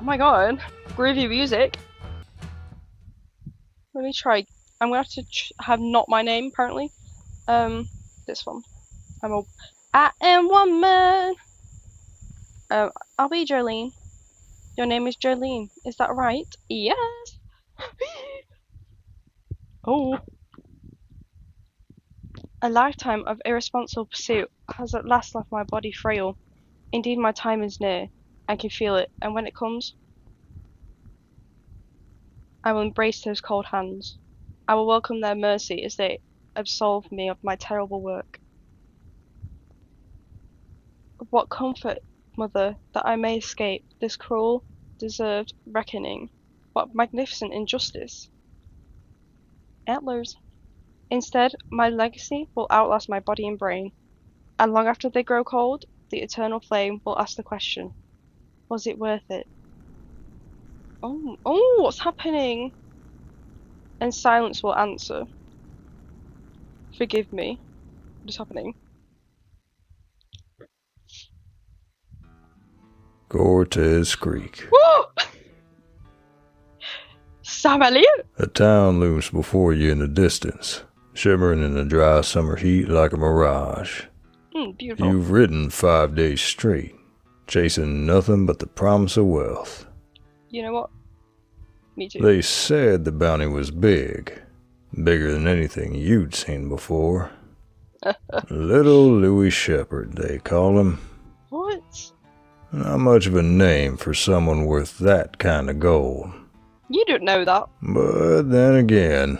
Oh my god. Groovy music. Let me try. I'm gonna have to have not my name apparently. This one. I am one man. I'll be Jolene. Your name is Jolene. Is that right? Yes. Oh. A lifetime of irresponsible pursuit has at last left my body frail. Indeed, my time is near. I can feel it, and when it comes, I will embrace those cold hands. I will welcome their mercy as they absolve me of my terrible work. What comfort, mother, that I may escape this cruel, deserved reckoning. What magnificent injustice! Antlers. Instead, my legacy will outlast my body and brain, and long after they grow cold, the eternal flame will ask the question, was it worth it? Oh, what's happening? And silence will answer, forgive me. What is happening? Cortez Creek. Woo! Sam Elliott? A town looms before you in the distance, shimmering in the dry summer heat like a mirage. Beautiful. You've ridden 5 days straight, chasing nothing but the promise of wealth. You know what? Me too. They said the bounty was big, bigger than anything you'd seen before. Little Louis Shepherd, they call him. What? Not much of a name for someone worth that kind of gold. You don't know that. But then again,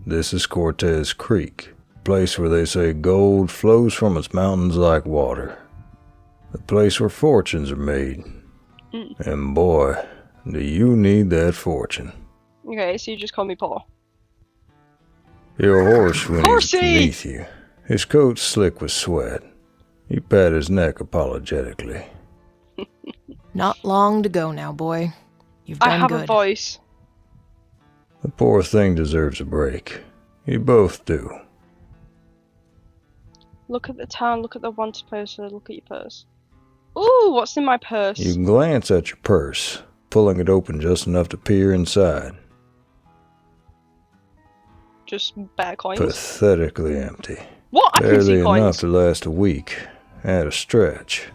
this is Cortez Creek, a place where they say gold flows from its mountains like water. The place where fortunes are made. And boy, do you need that fortune. Okay, so you just call me Paul. Your horse whinnies Horsey! beneath you, his coat slick with sweat. You pat his neck apologetically. Not long to go now, boy. You've done I have good. a voice. The poor thing deserves a break. You both do. Look at the town, look at the wanted poster, look at your purse. Ooh, what's in my purse? You glance at your purse, pulling it open just enough to peer inside. Just bare coins. Pathetically empty. What? I can Barely see enough coins. to last a week, at a stretch.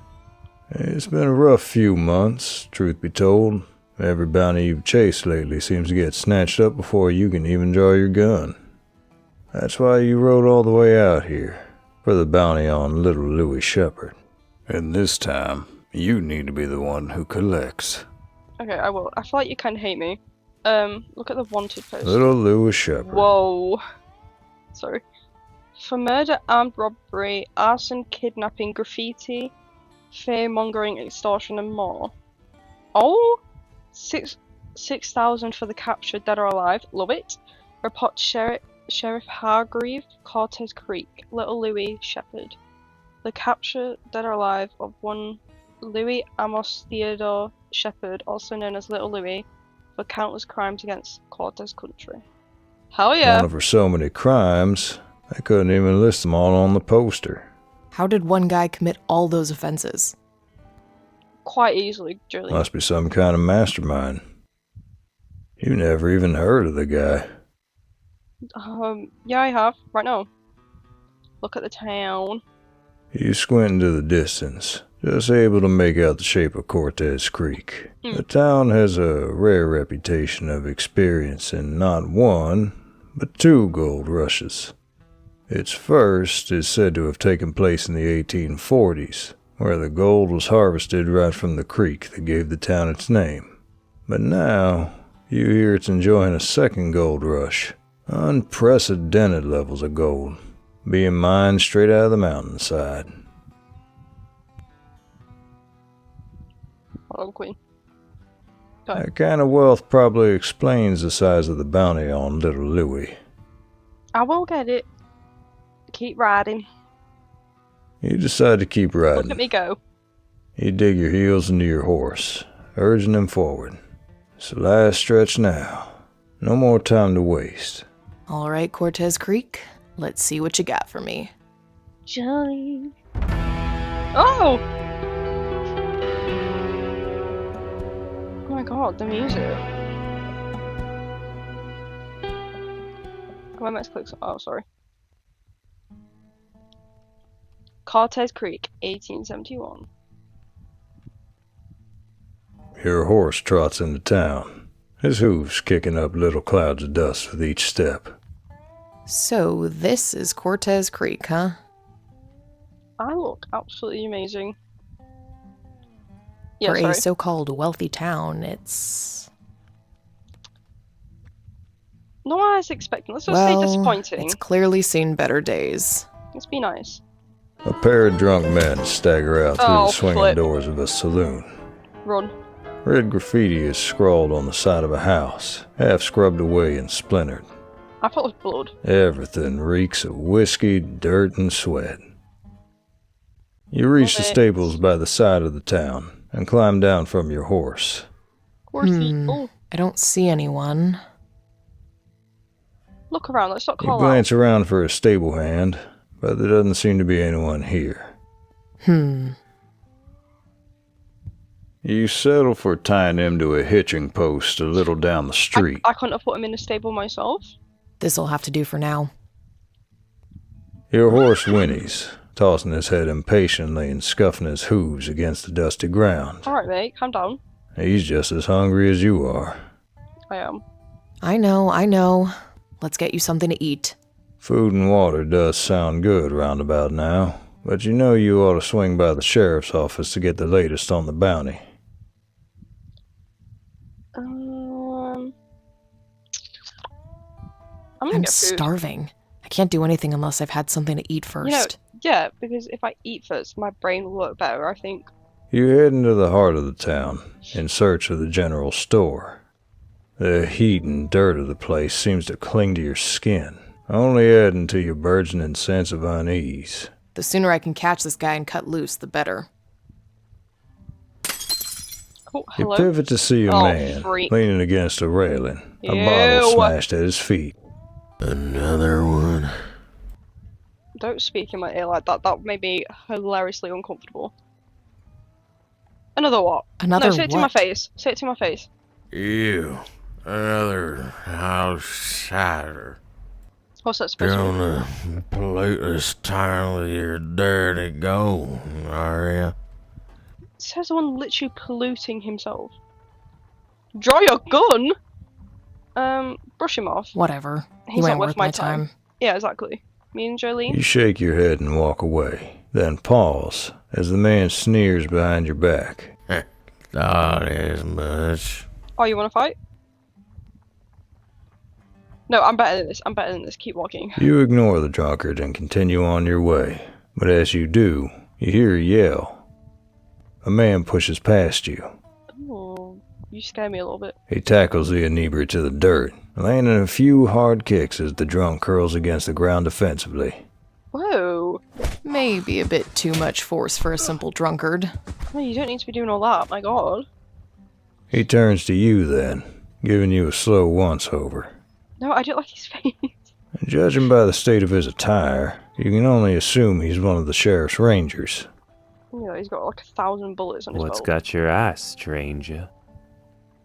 It's been a rough few months, truth be told. Every bounty you've chased lately seems to get snatched up before you can even draw your gun. That's why you rode all the way out here, for the bounty on little Louis Shepherd. And this time, you need to be the one who collects. Okay, I will. I feel like you kind of hate me. Look at the wanted poster. Little Louis Shepherd. Whoa. Sorry. For murder, armed robbery, arson, kidnapping, graffiti, fear-mongering, extortion, and more. Oh! 6,000 for the captured, dead or alive. Love it. Report to Sheriff Hargreave, Cortez Creek, Little Louis Shepherd. The capture, dead or alive, of one Louis Amos Theodore Shepherd, also known as Little Louis, for countless crimes against Cortez country. Hell yeah! Wanted for so many crimes, I couldn't even list them all on the poster. How did one guy commit all those offenses? Quite easily, Julie. Must be some kind of mastermind. You never even heard of the guy. Yeah, I have. Right now. Look at the town. You squint into the distance, just able to make out the shape of Cortez Creek. The town has a rare reputation of experiencing not one, but 2 gold rushes. Its first is said to have taken place in the 1840s, where the gold was harvested right from the creek that gave the town its name. But now, you hear it's enjoying a second gold rush. Unprecedented levels of gold, being mined straight out of the mountainside. Hold on, Queen. That kind of wealth probably explains the size of the bounty on little Louis. I will get it. Keep riding. You decide to keep riding. Look at me go. You dig your heels into your horse, urging him forward. It's the last stretch now. No more time to waste. All right, Cortez Creek, let's see what you got for me. Johnny. Oh! my god, the music. Am I meant to click? Oh, sorry. Cortez Creek, 1871. Your horse trots into town, his hooves kicking up little clouds of dust with each step. So this is Cortez Creek, huh? I look absolutely amazing. Yeah, For sorry. a so-called wealthy town, it's... Not what I was expecting. Let's just say well, disappointing. it's clearly seen better days. Let's be nice. A pair of drunk men stagger out through Oh, the swinging flip. doors of a saloon. Run. Red graffiti is scrawled on the side of a house, half scrubbed away and splintered. I thought it was blood. Everything reeks of whiskey, dirt, and sweat. You reach the Love it. stables by the side of the town and climb down from your horse. Horsey. Oh, I don't see anyone. look around. Let's not You call out. glance around for a stable hand, but there doesn't seem to be anyone here. You settle for tying him to a hitching post a little down the street. I couldn't have put him in a stable myself. This'll have to do for now. Your horse whinnies, tossing his head impatiently and scuffing his hooves against the dusty ground. Alright, mate. Calm down. He's just as hungry as you are. I am. I know. Let's get you something to eat. Food and water does sound good round about now, but you know you ought to swing by the sheriff's office to get the latest on the bounty. I'm gonna I'm get food. starving. I can't do anything unless I've had something to eat first. You know, yeah, because if I eat first, my brain will work better, I think. You head into the heart of the town, in search of the general store. The heat and dirt of the place seems to cling to your skin, only adding to your burgeoning sense of unease. The sooner I can catch this guy and cut loose, the better. Oh, You hello. pivot to see a Oh, man freak. leaning against a railing, a bottle Ew. smashed at his feet. Another one. Don't speak in my ear like that. That made me hilariously uncomfortable. Another what? Another No, say it to my what? face. Say it to my face. You. Another outsider. What's that supposed to mean? Gonna pollute this town with your dirty gold, are ya? It says the one literally polluting himself. Draw your gun! Brush him off. Whatever. He He's went not worth worth my my time. Yeah, exactly. Me and Jolene. You shake your head and walk away, then pause as the man sneers behind your back. Thought as much. Oh, you wanna fight? No, I'm better than this. I'm better than this. Keep walking. You ignore the drunkard and continue on your way, but as you do, you hear a yell. A man pushes past you. Oh, you scare me a little bit. He tackles the inebriate to the dirt, landing a few hard kicks as the drunk curls against the ground defensively. Whoa. Maybe a bit too much force for a simple drunkard. No, you don't need to be doing all that. My god. He turns to you then, giving you a slow once-over. No, I don't like his face. Judging by the state of his attire, you can only assume he's one of the sheriff's rangers. You know, he's got like 1,000 bullets on his What's belt. got your eye, stranger?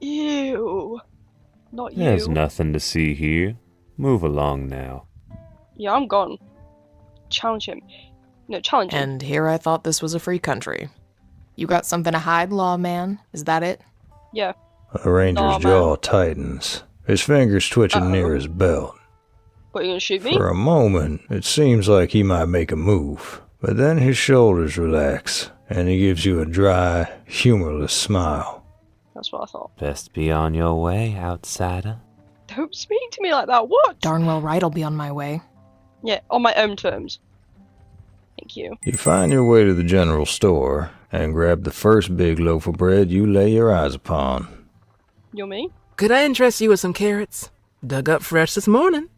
Ew. Not you. There's nothing to see here. Move along now. Yeah, I'm gone. Challenge him. No, challenge him. And here I thought this was a free country. You got something to hide, lawman? Is that it? Yeah. The ranger's Aw, man. jaw tightens, his fingers twitching near his belt. What, you gonna shoot me? For a moment, it seems like he might make a move, but then his shoulders relax, and he gives you a dry, humorless smile. That's what I thought. Best be on your way, outsider. Don't speak to me like that. What? Darn well right I'll be on my way. Yeah, on my own terms. Thank you. You find your way to the general store, and grab the first big loaf of bread you lay your eyes upon. You're me? Could I interest you with some carrots? Dug up fresh this morning.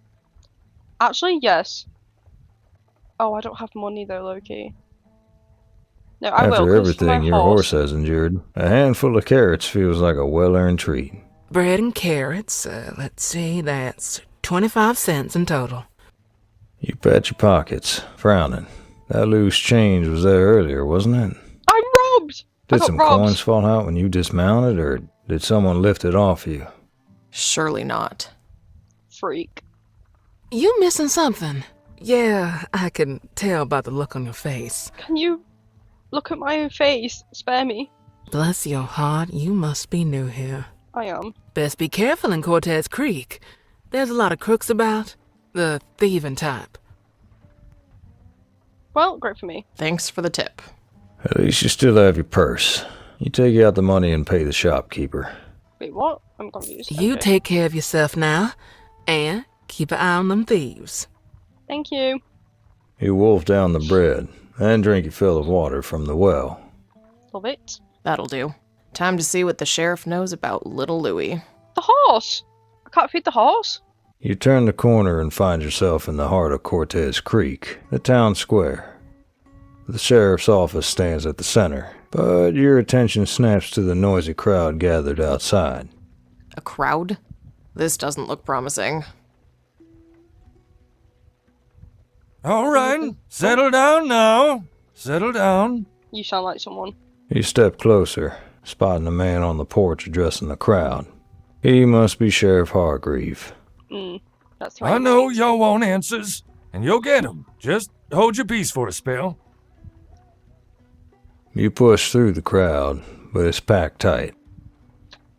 Actually, yes. Oh, I don't have money though, Loki. No, I will. After 'cause for everything my your horse has endured, a handful of carrots feels like a well-earned treat. Bread and carrots, let's see, that's 25 cents in total. You pat your pockets, frowning. That loose change was there earlier, wasn't it? I'm robbed! I Did got some robbed. coins fall out when you dismounted, or Did someone lift it off you? Surely not. Freak. You missing something? Yeah, I can tell by the look on your face. Can you look at my face? Spare me. Bless your heart, you must be new here. I am. Best be careful in Cortez Creek. There's a lot of crooks about. The thieving type. Well, great for me. Thanks for the tip. At least you still have your purse. You take out the money and pay the shopkeeper. Wait, what? I'm confused. You Okay. take care of yourself now, and keep an eye on them thieves. Thank you. You wolf down the bread, and drink your fill of water from the well. Love it. That'll do. Time to see what the sheriff knows about little Louie. The horse! I can't feed the horse. You turn the corner and find yourself in the heart of Cortez Creek, the town square. The sheriff's office stands at the center, but your attention snaps to the noisy crowd gathered outside. A crowd? This doesn't look promising. All right, settle down now. Settle down. You sound like someone. You step closer, spotting a man on the porch addressing the crowd. He must be Sheriff Hargreave. That's right. I know y'all want answers, and you'll get 'em. Just hold your peace for a spell. You push through the crowd, but it's packed tight.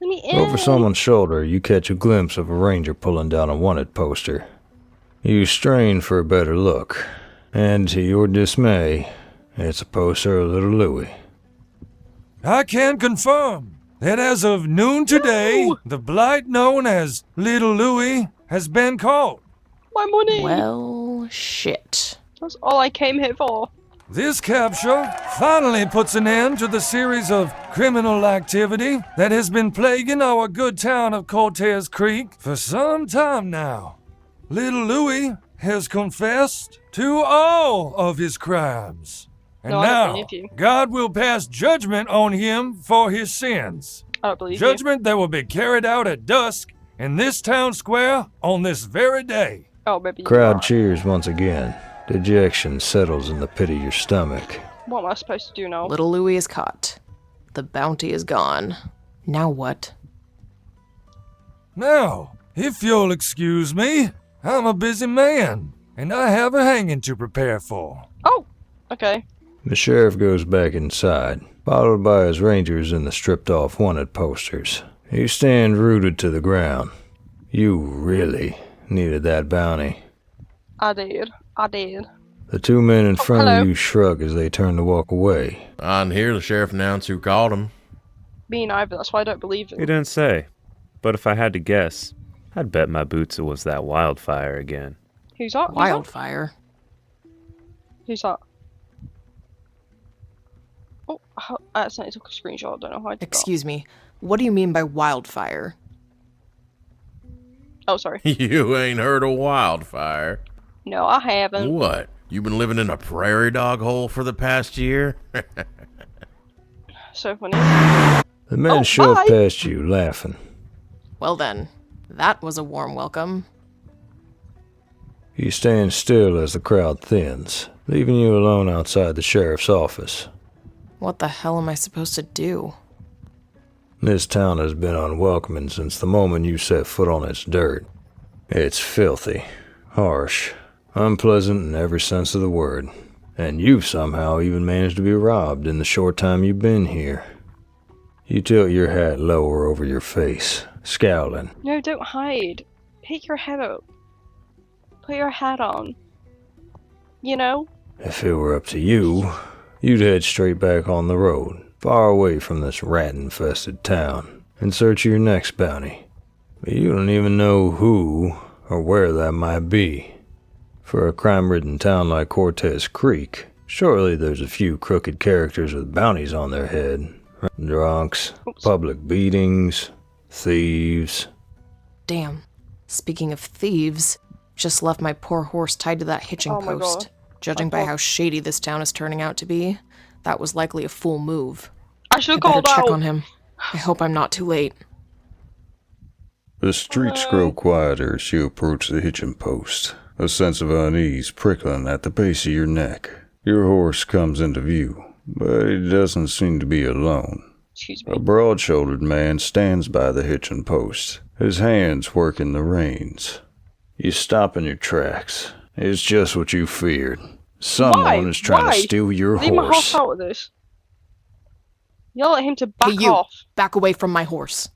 Let me in. Over someone's shoulder, you catch a glimpse of a ranger pulling down a wanted poster. You strain for a better look, and to your dismay, it's a poster of little Louie. I can confirm that as of noon today, No! the blight known as Little Louie has been caught. My money! Well, shit. That's all I came here for. This capture finally puts an end to the series of criminal activity that has been plaguing our good town of Cortez Creek for some time now. Little Louie has confessed to all of his crimes. And No, I don't now, believe you. God will pass judgment on him for his sins. I don't believe Judgment that will be carried out at dusk in this town square on this very day. you. Oh, maybe you Crowd are. cheers once again. Dejection settles in the pit of your stomach. What am I supposed to do now? Little Louie is caught. The bounty is gone. Now what? Now, if you'll excuse me, I'm a busy man, and I have a hanging to prepare for. Oh! Okay. The sheriff goes back inside, followed by his rangers and the stripped-off wanted posters. You stand rooted to the ground. You really needed that bounty. I did. I did. The two men in front hello. of you shrug as they turn to walk away. I didn't hear the sheriff announce who called him. Me neither, that's why I don't believe He him. didn't say. But if I had to guess, I'd bet my boots it was that wildfire again. Who's that? Who's that? Wildfire. Who's that? Oh, I accidentally took a screenshot. I don't know how I did Excuse me. What do you mean by wildfire? that. Oh, sorry. You ain't heard of wildfire. No, I haven't. What? You been living in a prairie dog hole for the past year? So funny. The men Oh, shove bye. past you, laughing. Well then, that was a warm welcome. You stand still as the crowd thins, leaving you alone outside the sheriff's office. What the hell am I supposed to do? This town has been unwelcoming since the moment you set foot on its dirt. It's filthy, harsh, unpleasant in every sense of the word. And you've somehow even managed to be robbed in the short time you've been here. You tilt your hat lower over your face, scowling. No, don't hide. Pick your head up. Put your hat on. You know? If it were up to you, you'd head straight back on the road, far away from this rat-infested town, in search of your next bounty. But you don't even know who or where that might be. For a crime-ridden town like Cortez Creek, surely there's a few crooked characters with bounties on their head. Drunks, Oops. public beatings, thieves. Damn. Speaking of thieves, just left my poor horse tied to that hitching Oh my post. God. Judging I by thought- how shady this town is turning out to be, that was likely a fool move. I should I have better called check out. on him. I hope I'm not too late. The streets grow quieter as you approach the hitching post, a sense of unease prickling at the base of your neck. Your horse comes into view, but he doesn't seem to be alone. Excuse A me. broad-shouldered man stands by the hitching post, his hands working the reins. You stop in your tracks. It's just what you feared. Someone is trying to steal your Leave my horse horse. out of this. Yell at him to back Hey, you. off. Back away from my horse.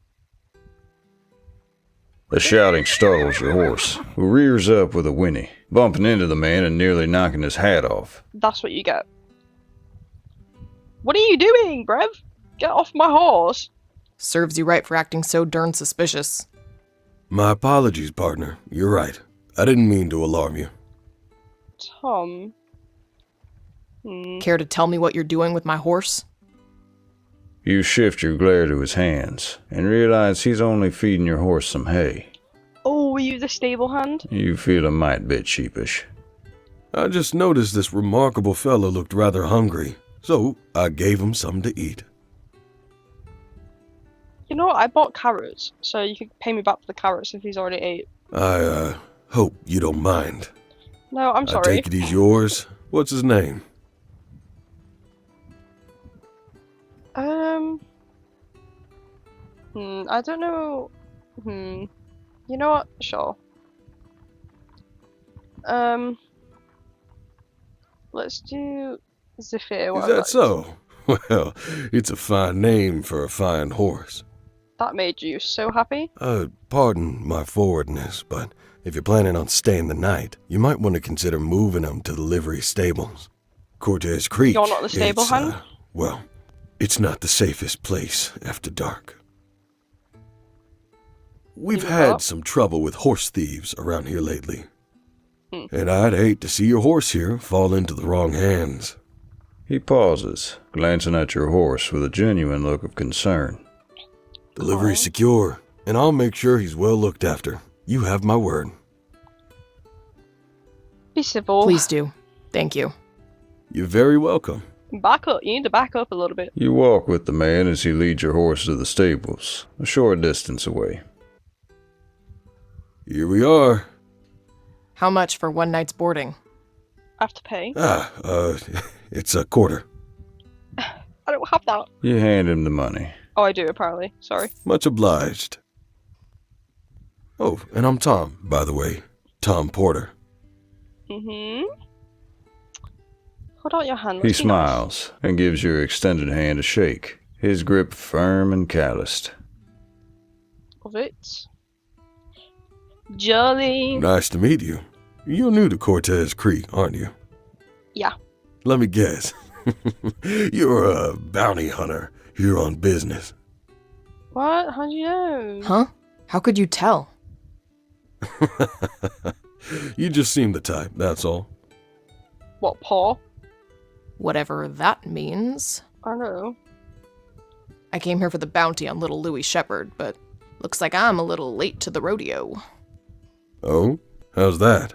The shouting startles your horse, who rears up with a whinny, bumping into the man and nearly knocking his hat off. That's what you get. What are you doing, Brev? Get off my horse. Serves you right for acting so darn suspicious. My apologies, partner. You're right. I didn't mean to alarm you. Tom. Care to tell me what you're doing with my horse? You shift your glare to his hands, and realize he's only feeding your horse some hay. Oh, were you the stable hand? You feel a mite bit sheepish. I just noticed this remarkable fellow looked rather hungry, so I gave him something to eat. You know what? I bought carrots, so you could pay me back for the carrots if he's already ate. I, hope you don't mind. No, I'm I sorry. take it he's yours. What's his name? I don't know. You know what? Sure. Let's do Zephyr. Is that so? Well, it's a fine name for a fine horse. That made you so happy? Pardon my forwardness, but if you're planning on staying the night, you might want to consider moving him to the livery stables. Cortez Creek. You're not the stable it's, hand? Well, it's not the safest place after dark. We've Even had up? some trouble with horse thieves around here lately. And I'd hate to see your horse here fall into the wrong hands. He pauses, glancing at your horse with a genuine look of concern. Delivery's secure, and I'll make sure he's well looked after. You have my word. Be civil. Please do. Thank you. You're very welcome. Back up. You need to back up a little bit. You walk with the man as he leads your horse to the stables, a short distance away. Here we are. How much for one night's boarding? I have to pay. It's a quarter. I don't have that. You hand him the money. Oh, I do, apparently. Sorry. Much obliged. Oh, and I'm Tom, by the way. Tom Porter. Hold out your hand. He Let's be nice. smiles and gives your extended hand a shake, his grip firm and calloused. Of it. Jolly. Nice to meet you. You're new to Cortez Creek, aren't you? Yeah. Let me guess. You're a bounty hunter here on business. What? How'd you know? Huh? How could you tell? You just seem the type, that's all. What, paw? Whatever that means. I know. I came here for the bounty on little Louis Shepherd, but looks like I'm a little late to the rodeo. Oh? How's that?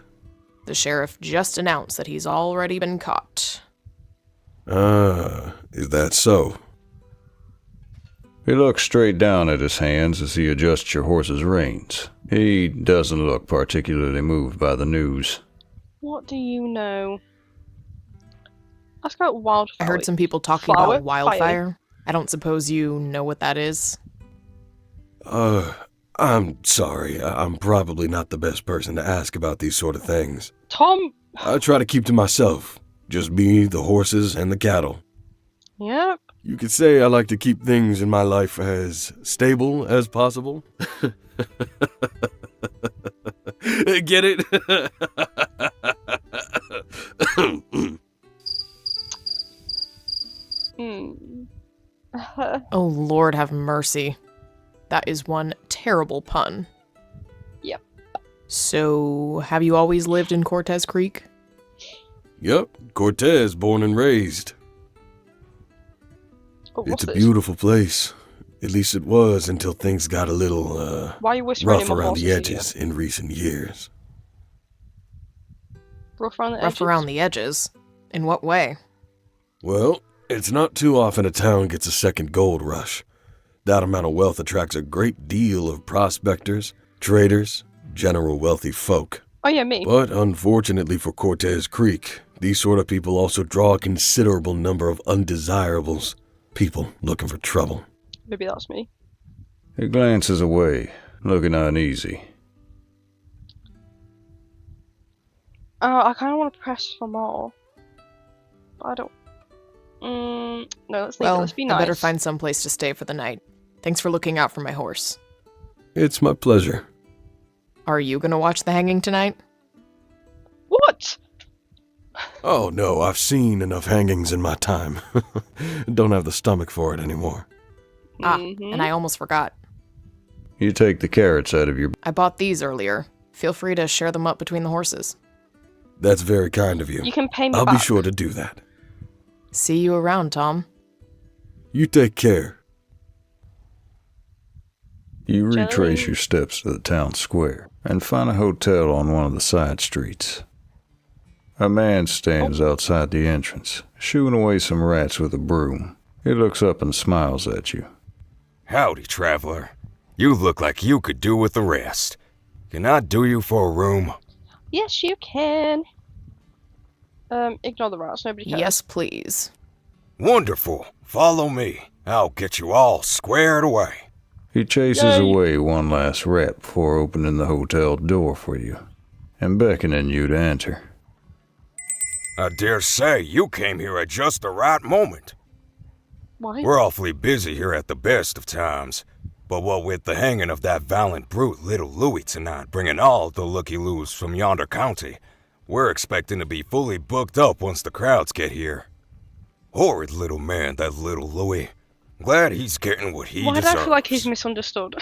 The sheriff just announced that he's already been caught. Is that so? He looks straight down at his hands as he adjusts your horse's reins. He doesn't look particularly moved by the news. What do you know? Ask about wildfire. I heard some people talking Flower? about wildfire. I don't suppose you know what that is? I'm sorry. I'm probably not the best person to ask about these sort of things. Tom! I try to keep to myself. Just me, the horses, and the cattle. Yep. You could say I like to keep things in my life as stable as possible. Get it? Oh, Lord have mercy. That is one terrible pun. Yep. So, have you always lived in Cortez Creek? Yep, Cortez, born and raised. Oh, what's It's a this? beautiful place. At least it was until things got a little, Why are you whispering rough in my around the horse's ear? edges in recent years. Rough around the Rough edges? around the edges? In what way? Well, it's not too often a town gets a second gold rush. That amount of wealth attracts a great deal of prospectors, traders, general wealthy folk. Oh yeah, me. But unfortunately for Cortez Creek, these sort of people also draw a considerable number of undesirables, people looking for trouble. Maybe that's me. He glances away, looking uneasy. I kind of want to press for more. But I don't. No, let's leave it. Well, Let's be I nice. better find some place to stay for the night. Thanks for looking out for my horse. It's my pleasure. Are you gonna watch the hanging tonight? What? Oh no, I've seen enough hangings in my time. Don't have the stomach for it anymore. And I almost forgot. You take the carrots out of your... I bought these earlier. Feel free to share them up between the horses. That's very kind of you. You can pay me I'll back. be sure to do that. See you around, Tom. You take care. You retrace Jelly. your steps to the town square and find a hotel on one of the side streets. A man stands outside the entrance, shooing away some rats with a broom. He looks up and smiles at you. Howdy, traveler. You look like you could do with the rest. Can I do you for a room? Yes, you can. Ignore the rats. Nobody cares. Yes, please. Wonderful. Follow me. I'll get you all squared away. He chases Yay. away one last rat before opening the hotel door for you and beckoning you to enter. I dare say you came here at just the right moment. Why? We're awfully busy here at the best of times. But what with the hanging of that valiant brute, Little Louis, tonight, bringing all the looky-loos from yonder county, we're expecting to be fully booked up once the crowds get here. Horrid little man, that Little Louis. Glad he's getting what he Why do deserves. I feel like he's misunderstood?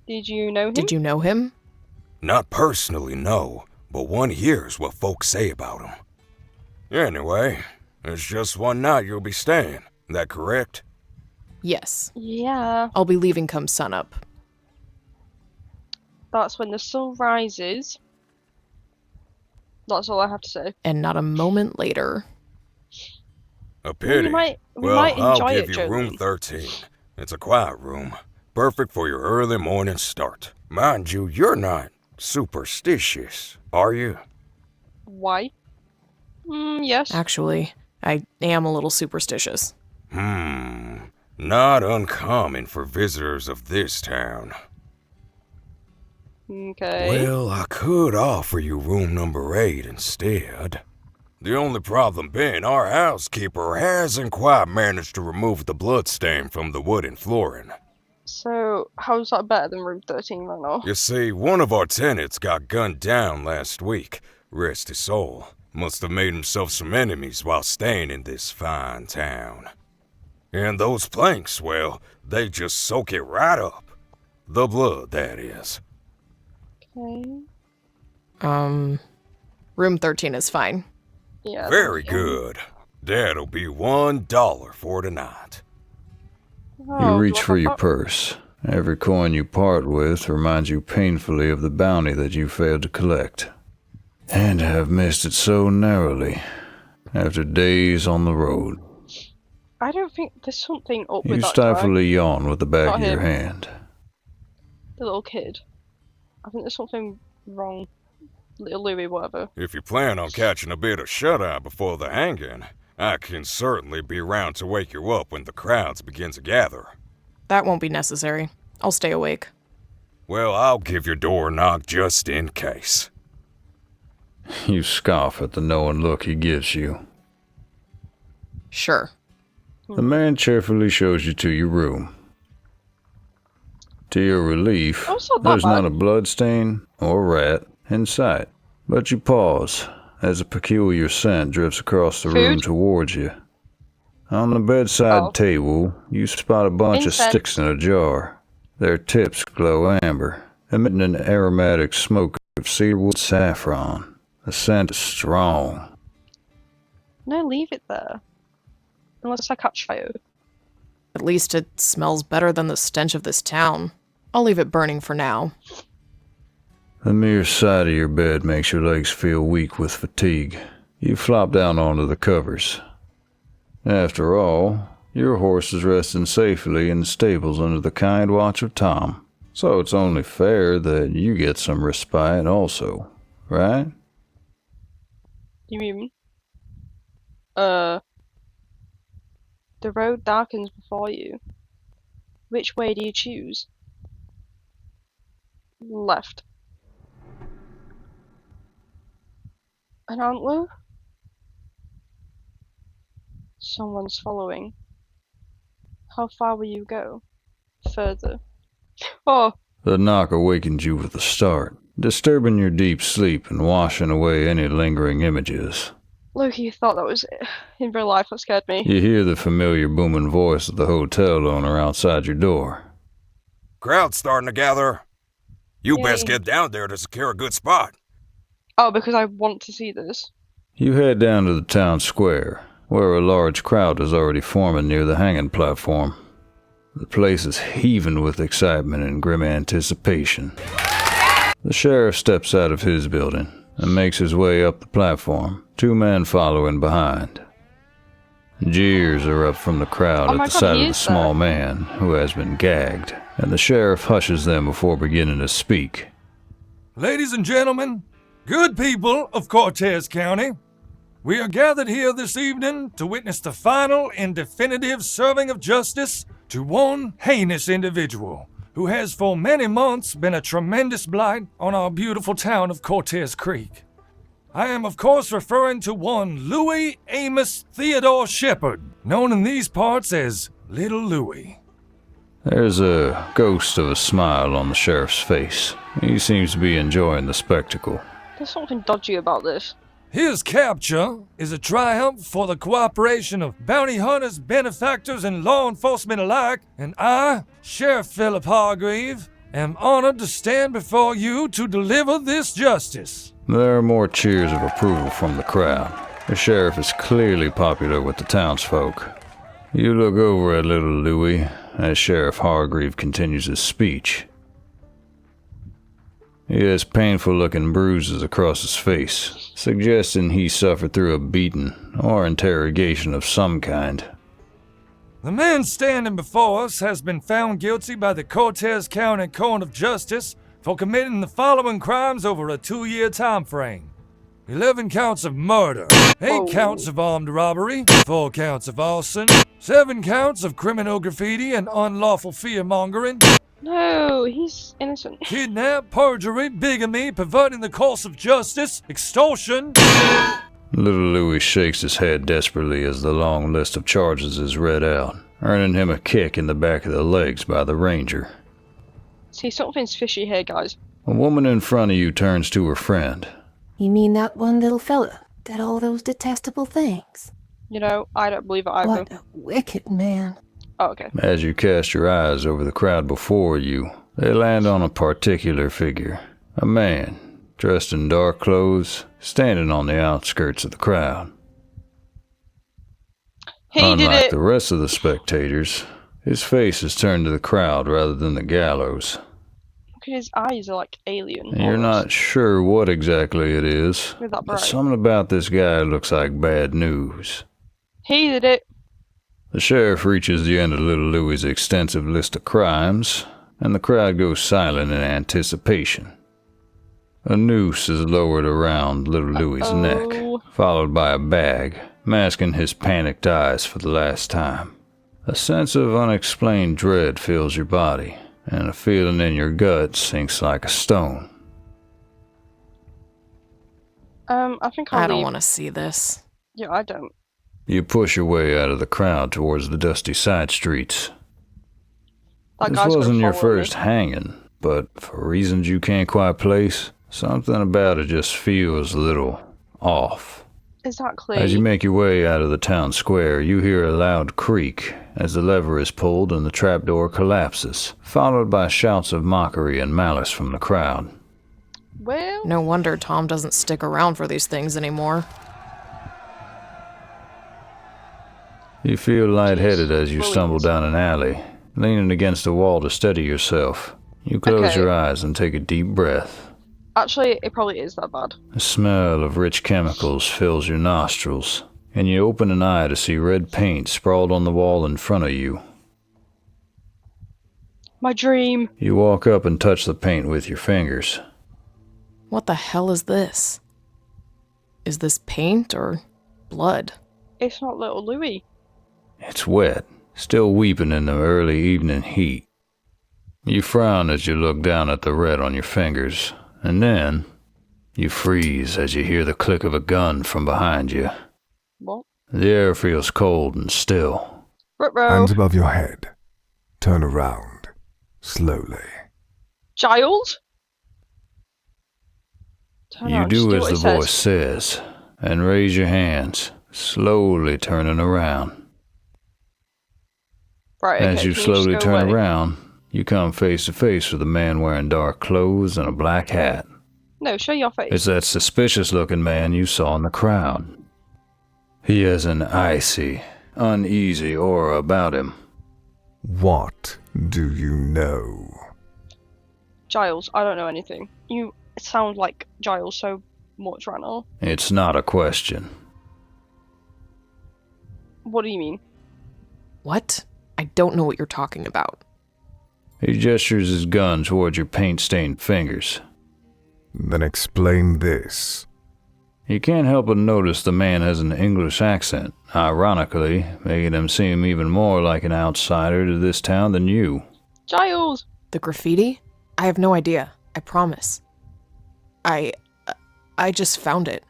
Did you know him? Did you know him? Not personally, no, but one hears what folks say about him. Anyway, it's just one night you'll be staying. That correct? Yes. Yeah. I'll be leaving come sunup. That's when the sun rises. That's all I have to say. And not a moment later. A pity. We might Well, enjoy I'll give it, you room Joey. 13. It's a quiet room, perfect for your early morning start. Mind you, you're not superstitious, are you? Why? Yes. Actually, I am a little superstitious. Not uncommon for visitors of this town. Okay. Well, I could offer you room number 8 instead. The only problem being our housekeeper hasn't quite managed to remove the bloodstain from the wooden flooring. So, how's that better than room 13 right now? You see, one of our tenants got gunned down last week. Rest his soul. Must have made himself some enemies while staying in this fine town. And those planks, well, they just soak it right up. The blood, that is. Okay. Room 13 is fine. Yeah. Very good. That'll be $1 for tonight. Oh, You reach do I for have your that? purse. Every coin you part with reminds you painfully of the bounty that you failed to collect. And have missed it so narrowly after days on the road. I don't think there's something up You with that stifle guy, a yawn with the back Not of your him. hand. the little kid. I think there's something wrong. Little Louis, whatever. If you plan on catching a bit of shut-eye before the hanging, I can certainly be around to wake you up when the crowds begin to gather. That won't be necessary. I'll stay awake. Well, I'll give your door a knock just in case. You scoff at the knowing look he gives you. Sure. The man cheerfully shows you to your room. To your relief, Oh, it's not that there's not bad. a bloodstain or rat in sight. But you pause as a peculiar scent drifts across the room Food? towards you. On the bedside Oh. table, you spot a bunch Incense. of sticks in a jar. Their tips glow amber, emitting an aromatic smoke of cedarwood saffron. The scent is strong. No, leave it there. Unless I catch fire. At least it smells better than the stench of this town. I'll leave it burning for now. The mere sight of your bed makes your legs feel weak with fatigue. You flop down onto the covers. After all, your horse is resting safely in the stables under the kind watch of Tom. So it's only fair that you get some respite also, right? You mean? The road darkens before you. Which way do you choose? Left. An antler? Someone's following. How far will you go? Further. Oh, The knock awakens you with a start, disturbing your deep sleep and washing away any lingering images. Loki thought that was it. In real life, that scared me. You hear the familiar booming voice of the hotel owner outside your door. Crowd's starting to gather. You best Yay. get down there to secure a good spot. Oh, because I want to see this. You head down to the town square, where a large crowd is already forming near the hanging platform. The place is heaving with excitement and grim anticipation. The sheriff steps out of his building and makes his way up the platform, 2 men following behind. Jeers are up from the crowd Oh my at the God, sight he of the is small there. man who has been gagged, and the sheriff hushes them before beginning to speak. Ladies and gentlemen, good people of Cortez County, we are gathered here this evening to witness the final and definitive serving of justice to one heinous individual who has for many months been a tremendous blight on our beautiful town of Cortez Creek. I am, of course, referring to one Louis Amos Theodore Shepard, known in these parts as Little Louis. There's a ghost of a smile on the sheriff's face. He seems to be enjoying the spectacle. There's something dodgy about this. His capture is a triumph for the cooperation of bounty hunters, benefactors, and law enforcement alike, and I, Sheriff Philip Hargreave, am honored to stand before you to deliver this justice. There are more cheers of approval from the crowd. The sheriff is clearly popular with the townsfolk. You look over at little Louis as Sheriff Hargreave continues his speech. He has painful-looking bruises across his face, suggesting he suffered through a beating or interrogation of some kind. The man standing before us has been found guilty by the Cortez County Court of Justice for committing the following crimes over a 2-year time frame. 11 counts of murder, 8 counts of armed robbery, 4 counts of arson, 7 counts of criminal graffiti and unlawful fear-mongering, No, he's innocent. kidnap, perjury, bigamy, perverting the course of justice, extortion. Little Louis shakes his head desperately as the long list of charges is read out, earning him a kick in the back of the legs by the ranger. See, something's fishy here, guys. A woman in front of you turns to her friend. You mean that one little fella did all those detestable things? You know, I don't believe it either. What a wicked man. Oh, okay. As you cast your eyes over the crowd before you, they land on a particular figure. A man, dressed in dark clothes, standing on the outskirts of the crowd. He did Unlike it! the rest of the spectators, his face is turned to the crowd rather than the gallows. Look at his eyes are like alien. And you're not sure what exactly it is, They're that but bright. something about this guy looks like bad news. He did it! The sheriff reaches the end of little Louis's extensive list of crimes, and the crowd goes silent in anticipation. A noose is lowered around little Louis's neck, followed by a bag, masking his panicked eyes for the last time. A sense of unexplained dread fills your body, and a feeling in your gut sinks like a stone. I think I'll I don't leave. want to see this. Yeah, I don't. You push your way out of the crowd towards the dusty side streets. That This guy's gonna wasn't your follow me. first hanging, but for reasons you can't quite place, something about it just feels a little off. Exactly. As you make your way out of the town square, you hear a loud creak as the lever is pulled and the trapdoor collapses, followed by shouts of mockery and malice from the crowd. Well, No wonder Tom doesn't stick around for these things anymore. You feel lightheaded as you stumble down an alley, leaning against a wall to steady yourself. You close Okay. your eyes and take a deep breath. actually, it probably is that bad. The smell of rich chemicals fills your nostrils, and you open an eye to see red paint sprawled on the wall in front of you. My dream. You walk up and touch the paint with your fingers. What the hell is this? Is this paint or blood? It's not little Louis. It's wet, still weeping in the early evening heat. You frown as you look down at the red on your fingers, and then you freeze as you hear the click of a gun from behind you. What? The air feels cold and still. Ruh-roh. Hands above your head. Turn around. Slowly. Giles? Turn You around, do just as what the it voice says, and raise your hands, slowly turning around. Right, okay, As you can slowly just go turn away? around, you come face to face with a man wearing dark clothes and a black hat. No, show your face. It's that suspicious-looking man you saw in the crowd. He has an icy, uneasy aura about him. What do you know? Giles, I don't know anything. You sound like Giles so much right now. It's not a question. What do you mean? What? I don't know what you're talking about. He gestures his gun towards your paint-stained fingers. Then explain this. You can't help but notice the man has an English accent, ironically, making him seem even more like an outsider to this town than you. Giles! The graffiti? I have no idea. I promise. I just found it.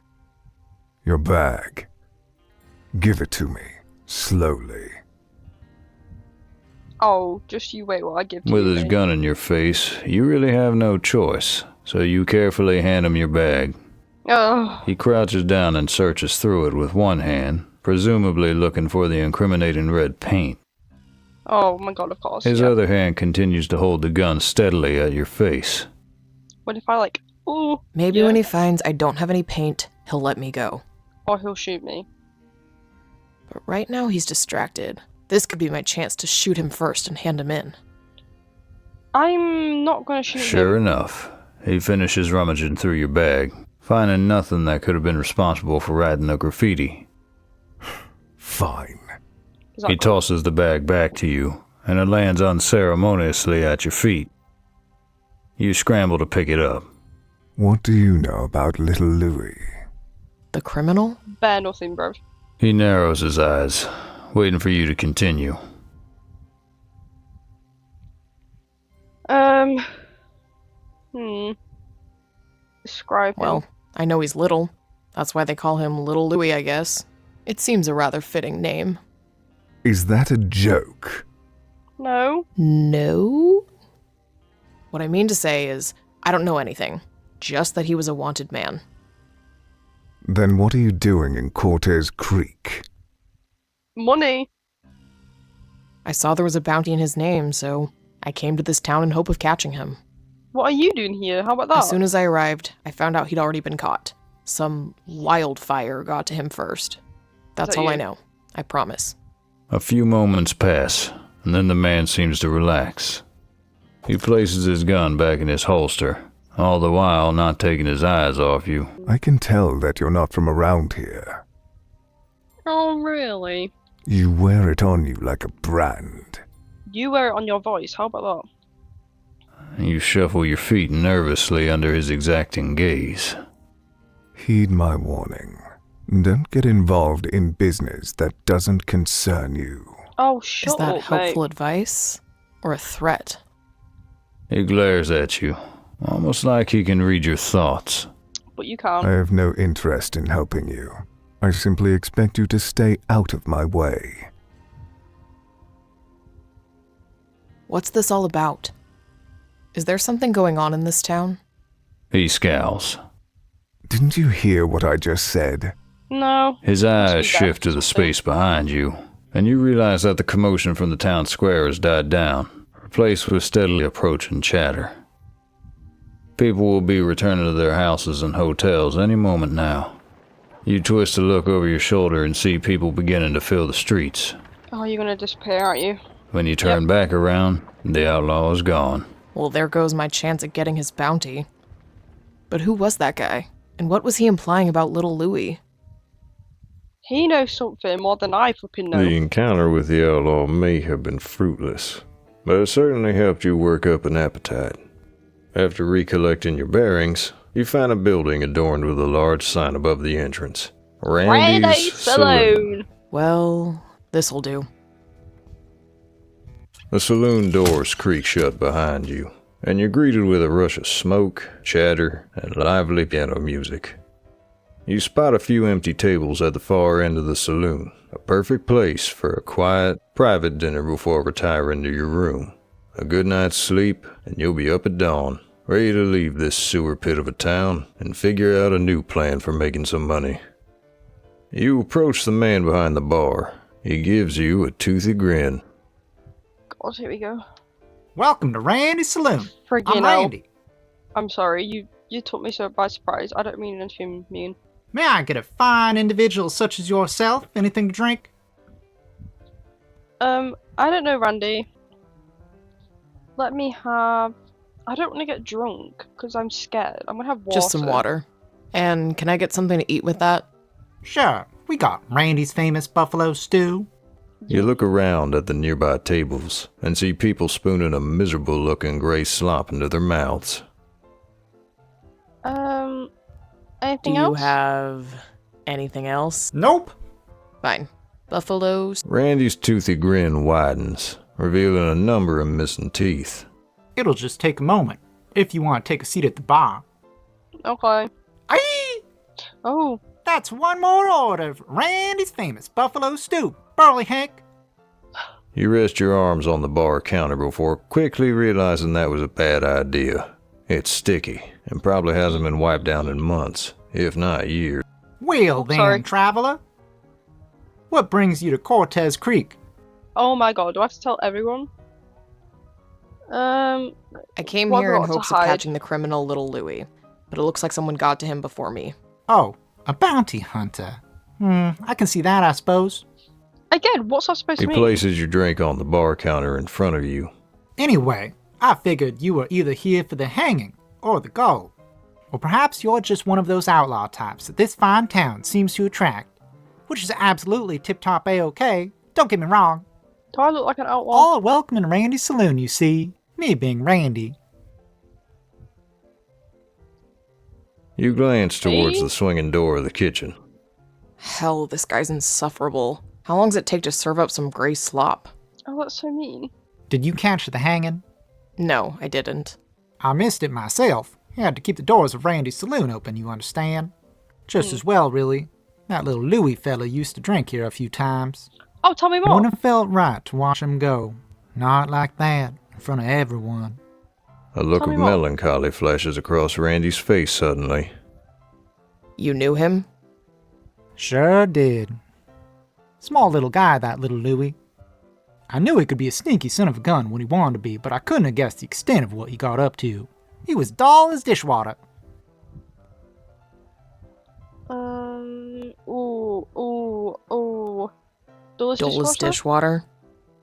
Your bag. Give it to me. Slowly. Oh, just you wait while I give to With you, his mate. gun in your face, you really have no choice, so you carefully hand him your bag. Ugh. He crouches down and searches through it with one hand, presumably looking for the incriminating red paint. Oh my god, of course. His yeah. other hand continues to hold the gun steadily at your face. What if I ooh, Maybe yeah. when he finds I don't have any paint, he'll let me go. Or he'll shoot me. But right now he's distracted. This could be my chance to shoot him first and hand him in. I'm not gonna shoot Sure him. enough, he finishes rummaging through your bag, finding nothing that could have been responsible for writing the graffiti. Fine. He tosses the bag back to you, and it lands unceremoniously at your feet. You scramble to pick it up. What do you know about little Louis? The criminal? Bear nothing, bro. He narrows his eyes, waiting for you to continue. Describe him. Well, I know he's little. That's why they call him Little Louis, I guess. It seems a rather fitting name. Is that a joke? No. No? What I mean to say is, I don't know anything. Just that he was a wanted man. Then what are you doing in Cortez Creek? Money. I saw there was a bounty in his name, so I came to this town in hope of catching him. What are you doing here? How about that? As soon as I arrived, I found out he'd already been caught. Some wildfire got to him first. That's that all I you? know. I promise. A few moments pass, and then the man seems to relax. He places his gun back in his holster, all the while not taking his eyes off you. I can tell that you're not from around here. Oh, really? You wear it on you like a brand. You wear it on your voice. How about that? You shuffle your feet nervously under his exacting gaze. Heed my warning. Don't get involved in business that doesn't concern you. Oh, shut Is that up, helpful mate. advice? Or a threat? He glares at you, almost like he can read your thoughts. But you can't. I have no interest in helping you. I simply expect you to stay out of my way. What's this all about? Is there something going on in this town? He scowls. Didn't you hear what I just said? No. His eyes Speak up, shift to the something. space behind you, and you realize that the commotion from the town square has died down, replaced with steadily approaching chatter. People will be returning to their houses and hotels any moment now. You twist to look over your shoulder and see people beginning to fill the streets. Oh, you're gonna disappear, aren't you? When you turn back around, the outlaw is gone. Well, there goes my chance at getting his bounty. But who was that guy? And what was he implying about little Louis? He knows something more than I flipping know. The encounter with the outlaw may have been fruitless, but it certainly helped you work up an appetite. After recollecting your bearings, you find a building adorned with a large sign above the entrance. Randy's Saloon. Well, this'll do. The saloon doors creak shut behind you, and you're greeted with a rush of smoke, chatter, and lively piano music. You spot a few empty tables at the far end of the saloon, a perfect place for a quiet, private dinner before retiring to your room. A good night's sleep, and you'll be up at dawn, ready to leave this sewer pit of a town and figure out a new plan for making some money. You approach the man behind the bar. He gives you a toothy grin. God, here we go. Welcome to Randy's Saloon. Friggin' I'm hell. Randy. I'm sorry, you took me so by surprise. I don't mean anything mean. May I get a fine individual such as yourself anything to drink? I don't know, Randy. Let me have... I don't want to get drunk, because I'm scared. I'm gonna have water. Just some water. And can I get something to eat with that? Sure, we got Randy's famous buffalo stew. You look around at the nearby tables and see people spooning a miserable-looking gray slop into their mouths. Anything Do you else? have anything else? Nope. Fine. Buffaloes. Randy's toothy grin widens, revealing a number of missing teeth. It'll just take a moment, if you want to take a seat at the bar. Okay. Aye! Oh. That's one more order of Randy's famous buffalo stew, Burley Hank. You rest your arms on the bar counter before quickly realizing that was a bad idea. It's sticky, and probably hasn't been wiped down in months, if not years. Well then, sorry. traveler. What brings you to Cortez Creek? Oh my god, do I have to tell everyone? I came Well, here in got to hopes of hide. catching the criminal Little Louie, but it looks like someone got to him before me. Oh, a bounty hunter. I can see that, I suppose. Again, what's that supposed He to mean? places your drink on the bar counter in front of you. Anyway, I figured you were either here for the hanging or the gold. Or perhaps you're just one of those outlaw types that this fine town seems to attract, which is absolutely tip-top A-OK, don't get me wrong. Do I look like an outlaw? All are welcome in Randy's Saloon, you see. Me being Randy. You glance towards Hey? the swinging door of the kitchen. Hell, this guy's insufferable. How long does it take to serve up some gray slop? Oh, that's so mean. Did you catch the hanging? No, I didn't. I missed it myself. Had to keep the doors of Randy's Saloon open, you understand. Just as well, really. That little Louie fella used to drink here a few times. Oh, tell me It more. wouldn't have felt right to watch him go. Not like that, in front of everyone. A look Tell of me more. melancholy flashes across Randy's face suddenly. You knew him? Sure did. Small little guy, that little Louie. I knew he could be a sneaky son of a gun when he wanted to be, but I couldn't have guessed the extent of what he got up to. He was dull as dishwater. Ooh. Duelist Dull as dishwater?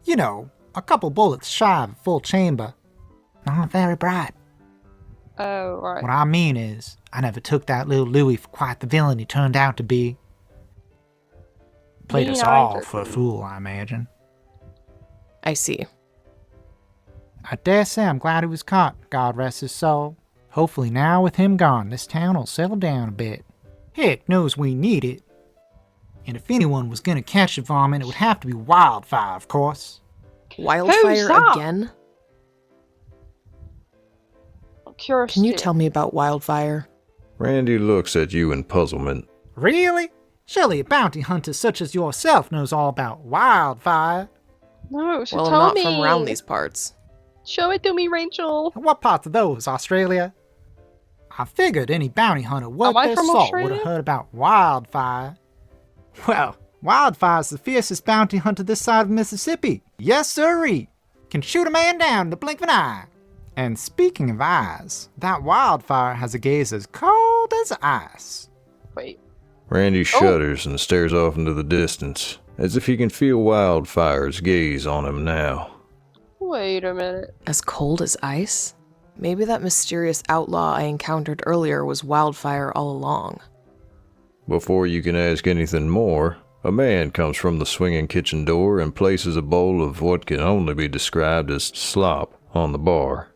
You know, a couple bullets shy of a full chamber. Not very bright. Oh, right. What I mean is, I never took that little Louie for quite the villain he turned out to be. Played Me us all neither. for a fool, I imagine. I see. I dare say I'm glad he was caught, God rest his soul. Hopefully now with him gone, this town will settle down a bit. Heck knows we need it. And if anyone was gonna catch the varmint, it would have to be Wildfire, of course. Wildfire that? again? Curiosity. Can you tell me about Wildfire? Randy looks at you in puzzlement. Really? Surely a bounty hunter such as yourself knows all about Wildfire. No, so Well, I'm tell not me. from around these parts. Show it to me, Rachel. And what parts of those, Australia? I figured any bounty hunter worth Am I their from salt would Australia? have heard about Wildfire. Well, Wildfire's the fiercest bounty hunter this side of Mississippi. Yes, sirree. Can shoot a man down in the blink of an eye. And speaking of eyes, that Wildfire has a gaze as cold as ice. Wait. Randy shudders and stares off into the distance, as if he can feel Wildfire's gaze on him now. Wait a minute. As cold as ice? Maybe that mysterious outlaw I encountered earlier was Wildfire all along. Before you can ask anything more, a man comes from the swinging kitchen door and places a bowl of what can only be described as slop on the bar.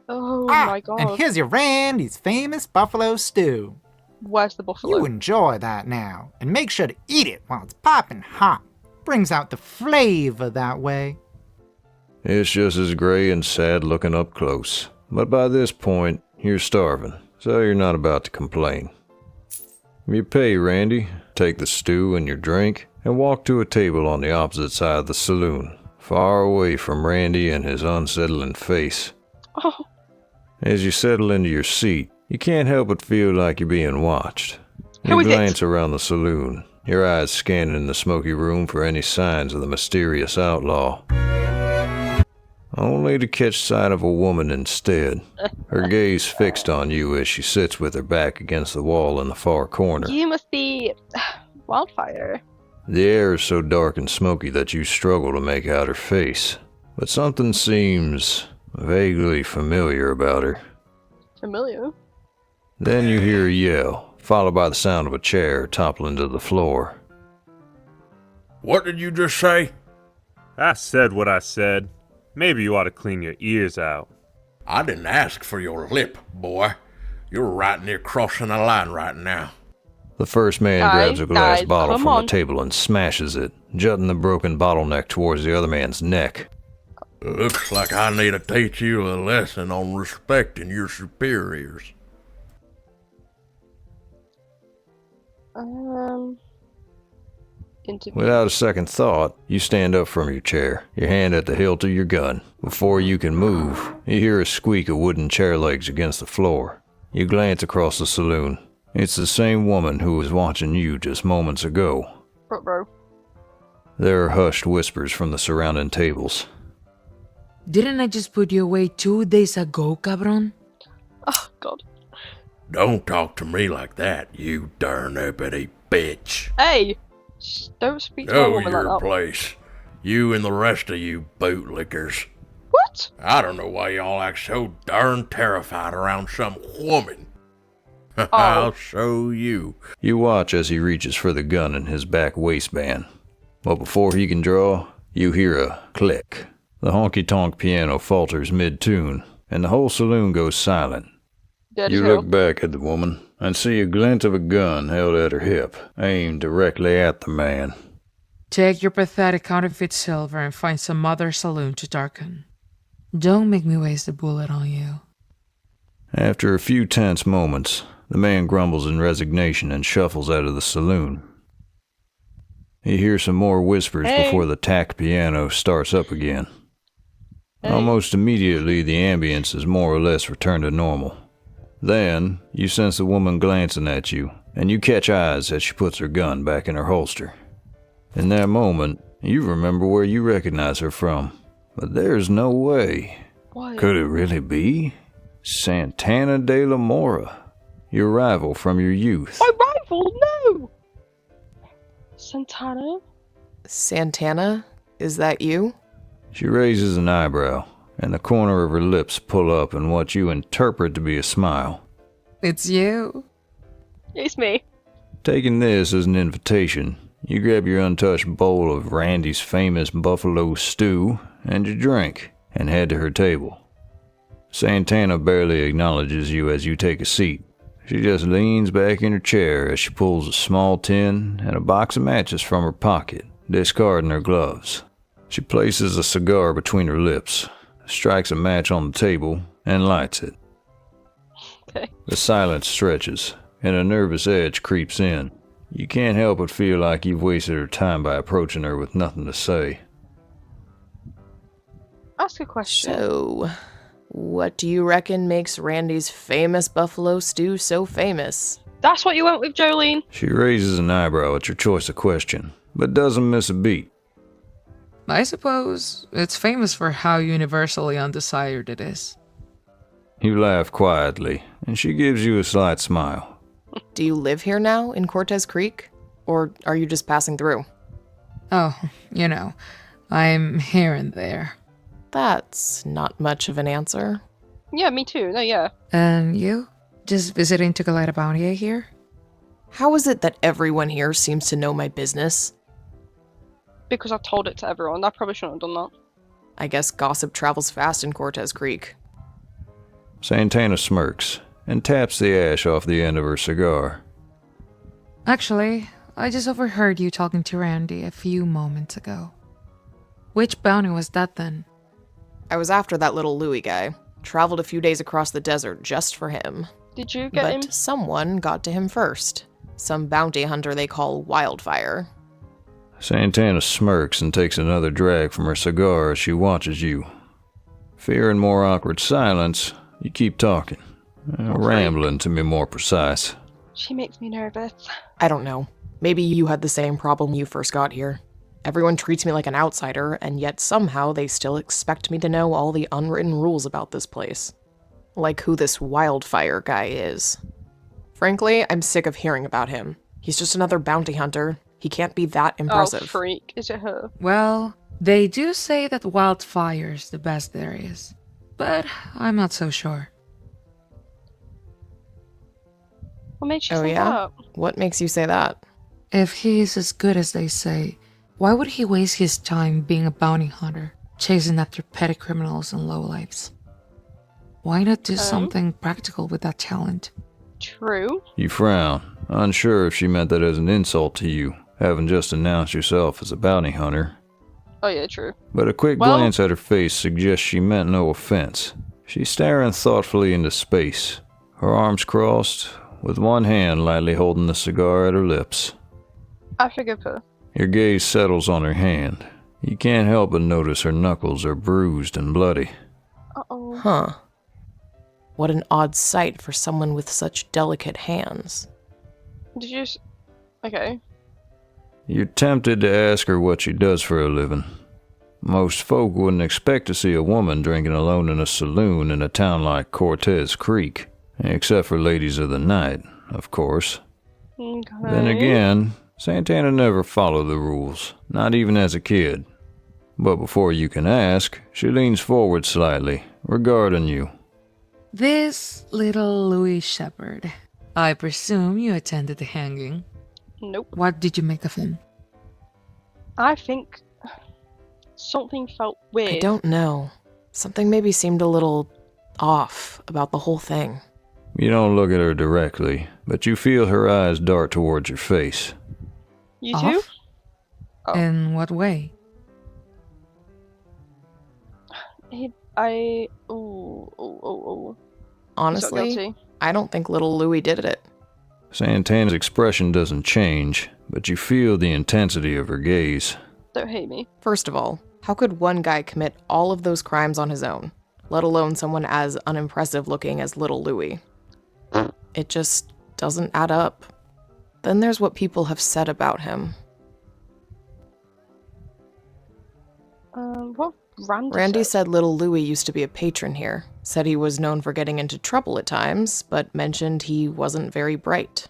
Oh my god. And here's your Randy's famous buffalo stew. Where's the buffalo? You enjoy that now, and make sure to eat it while it's piping hot. Brings out the flavor that way. It's just as gray and sad looking up close. But by this point, you're starving, so you're not about to complain. You pay Randy, take the stew and your drink, and walk to a table on the opposite side of the saloon, far away from Randy and his unsettling face. Oh. As you settle into your seat, you can't help but feel like you're being watched. Who You is it? glance around the saloon, your eyes scanning the smoky room for any signs of the mysterious outlaw. Only to catch sight of a woman instead, her gaze fixed on you as she sits with her back against the wall in the far corner. You must be Wildfire. The air is so dark and smoky that you struggle to make out her face, but something seems vaguely familiar about her. Familiar. Then you hear a yell, followed by the sound of a chair toppling to the floor. What did you just say? I said what I said. Maybe you ought to clean your ears out. I didn't ask for your lip, boy. You're right near crossing the line right now. The first man grabs a glass bottle from the table and smashes it, jutting the broken bottleneck towards the other man's neck. Looks like I need to teach you a lesson on respecting your superiors. Interview. Without a second thought, you stand up from your chair, your hand at the hilt of your gun. Before you can move, you hear a squeak of wooden chair legs against the floor. You glance across the saloon. It's the same woman who was watching you just moments ago. Bro. There are hushed whispers from the surrounding tables. Didn't I just put you away 2 days ago, cabron? Oh, God. Don't talk to me like that, you darn uppity bitch. Hey! Don't speak to a Know woman like your that. place. You and the rest of you bootlickers. What? I don't know why y'all act so darn terrified around some woman. Oh. I'll show you. You watch as he reaches for the gun in his back waistband. But before he can draw, you hear a click. The honky-tonk piano falters mid-tune, and the whole saloon goes silent. You look back at the woman and see a glint of a gun held at her hip, aimed directly at the man. Take your pathetic counterfeit silver and find some other saloon to darken. Don't make me waste a bullet on you. After a few tense moments, the man grumbles in resignation and shuffles out of the saloon. You hear some more whispers before the tack piano starts up again. Almost immediately, the ambience is more or less returned to normal. Then, you sense the woman glancing at you, and you catch eyes as she puts her gun back in her holster. In that moment, you remember where you recognize her from. But there's no way. What? Could it really be? Santana de la Mora, your rival from your youth. My rival? No! Santana? Santana? Is that you? She raises an eyebrow, and the corner of her lips pull up in what you interpret to be a smile. It's you. It's me. Taking this as an invitation, you grab your untouched bowl of Randy's famous buffalo stew and your drink, and head to her table. Santana barely acknowledges you as you take a seat. She just leans back in her chair as she pulls a small tin and a box of matches from her pocket, discarding her gloves. She places a cigar between her lips, strikes a match on the table, and lights it. Okay. The silence stretches, and a nervous edge creeps in. You can't help but feel like you've wasted her time by approaching her with nothing to say. Ask a question. So, what do you reckon makes Randy's famous buffalo stew so famous? That's what you went with, Jolene? She raises an eyebrow at your choice of question, but doesn't miss a beat. I suppose it's famous for how universally undesired it is. You laugh quietly, and she gives you a slight smile. Do you live here now, in Cortez Creek? Or are you just passing through? Oh, you know, I'm here and there. That's not much of an answer. Yeah, me too. No, yeah. And you? Just visiting to collect a bounty here? How is it that everyone here seems to know my business? Because I told it to everyone. I probably shouldn't have done that. I guess gossip travels fast in Cortez Creek. Santana smirks and taps the ash off the end of her cigar. Actually, I just overheard you talking to Randy a few moments ago. Which bounty was that then? I was after that little Louis guy. Traveled a few days across the desert just for him. Did you get him? But someone got to him first. Some bounty hunter they call Wildfire. Santana smirks and takes another drag from her cigar as she watches you. Fearing more awkward silence, you keep talking. Rambling, to be more precise. She makes me nervous. I don't know. Maybe you had the same problem when you first got here. Everyone treats me like an outsider, and yet somehow they still expect me to know all the unwritten rules about this place. Like who this Wildfire guy is. Frankly, I'm sick of hearing about him. He's just another bounty hunter. He can't be that impressive. Oh, freak. Is it her? Well, they do say that Wildfire's the best there is. But I'm not so sure. What makes you Oh say yeah? that? What makes you say that? If he's as good as they say, why would he waste his time being a bounty hunter, chasing after petty criminals and lowlifes? Why not do something practical with that talent? True. You frown, unsure if she meant that as an insult to you, having just announced yourself as a bounty hunter. Oh yeah, true. But a quick glance at her face suggests she meant no offense. She's staring thoughtfully into space, her arms crossed, with one hand lightly holding the cigar at her lips. I forgive her. Your gaze settles on her hand. You can't help but notice her knuckles are bruised and bloody. Uh-oh. Huh. What an odd sight for someone with such delicate hands. Did you Okay. You're tempted to ask her what she does for a living. Most folk wouldn't expect to see a woman drinking alone in a saloon in a town like Cortez Creek. Except for ladies of the night, of course. Okay. Then again, Santana never followed the rules, not even as a kid. But before you can ask, she leans forward slightly, regarding you. This little Louis Shepherd. I presume you attended the hanging. Nope. What did you make of him? I think something felt weird. I don't know. Something maybe seemed a little off about the whole thing. You don't look at her directly, but you feel her eyes dart towards your face. You Off? too? Oh. In what way? Honestly, I don't think little Louis did it. Santana's expression doesn't change, but you feel the intensity of her gaze. Don't hate me. First of all, how could one guy commit all of those crimes on his own, let alone someone as unimpressive looking as little Louis? It just doesn't add up. Then there's what people have said about him. What Randy said little Louis used to be a patron here, said he was known for getting into trouble at times, but mentioned he wasn't very bright.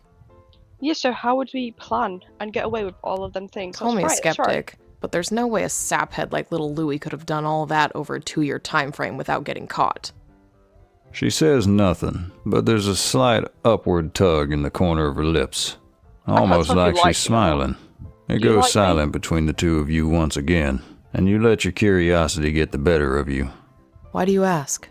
Yeah, so how would we plan and get away with all of them things? Call me a skeptic, but there's no way a saphead like little Louis could have done all that over a 2-year time frame without getting caught. She says nothing, but there's a slight upward tug in the corner of her lips, almost like she's smiling. It goes silent between the two of you once again, and you let your curiosity get the better of you. Why do you ask?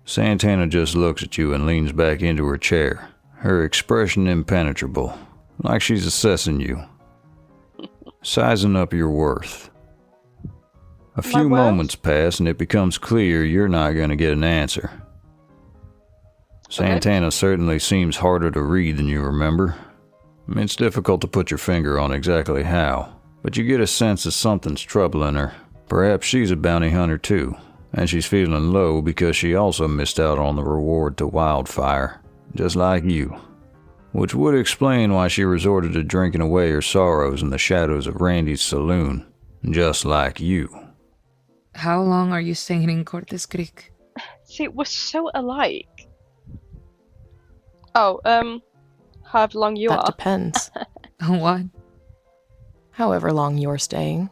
Santana just looks at you and leans back into her chair, her expression impenetrable, like she's assessing you, sizing up your worth. A few moments pass and it becomes clear you're not going to get an answer. Santana certainly seems harder to read than you remember. It's difficult to put your finger on exactly how, but you get a sense that something's troubling her. Perhaps she's a bounty hunter too, and she's feeling low because she also missed out on the reward to Wildfire, just like you. Which would explain why she resorted to drinking away her sorrows in the shadows of Randy's saloon, just like you. How long are you staying in Cortez Creek? See, we're so alike. Oh, however long you are. That depends. What? However long you're staying.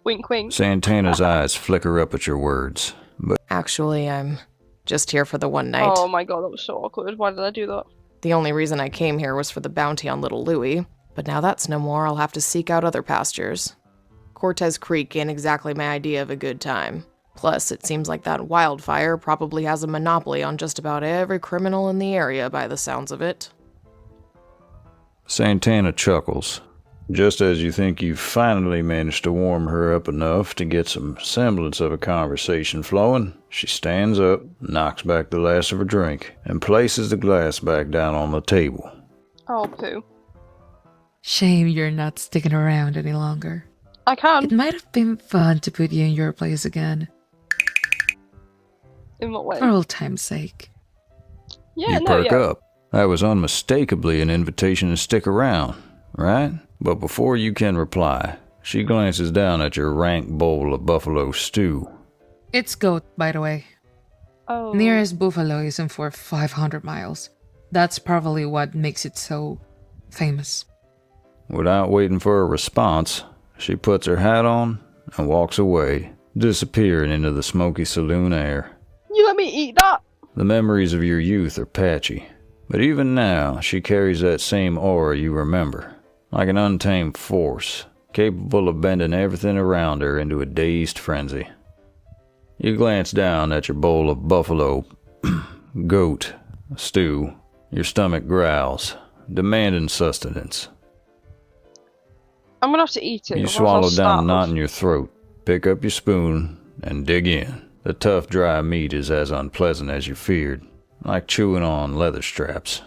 Wink, wink. Santana's eyes flicker up at your words, but... Actually, I'm just here for the one night. Oh my god, that was so awkward. Why did I do that? The only reason I came here was for the bounty on little Louis, but now that's no more, I'll have to seek out other pastures. Cortez Creek ain't exactly my idea of a good time. Plus, it seems like that Wildfire probably has a monopoly on just about every criminal in the area by the sounds of it. Santana chuckles. Just as you think you've finally managed to warm her up enough to get some semblance of a conversation flowing, she stands up, knocks back the last of her drink, and places the glass back down on the table. Oh, poo. Shame you're not sticking around any longer. I can. It might have been fun to put you in your place again. In what way? For old time's sake. Yeah, You perk up. That was unmistakably an invitation to stick around, right? But before you can reply, she glances down at your rank bowl of buffalo stew. It's goat, by the way. Oh. Nearest buffalo isn't for 500 miles. That's probably what makes it so famous. Without waiting for a response, she puts her hat on and walks away, disappearing into the smoky saloon air. You let me eat that? The memories of your youth are patchy, but even now she carries that same aura you remember, like an untamed force, capable of bending everything around her into a dazed frenzy. You glance down at your bowl of buffalo, goat, stew. Your stomach growls, demanding sustenance. I'm gonna have to eat it. You otherwise swallow I'll down a starve. knot in your throat, pick up your spoon, and dig in. The tough, dry meat is as unpleasant as you feared, like chewing on leather straps.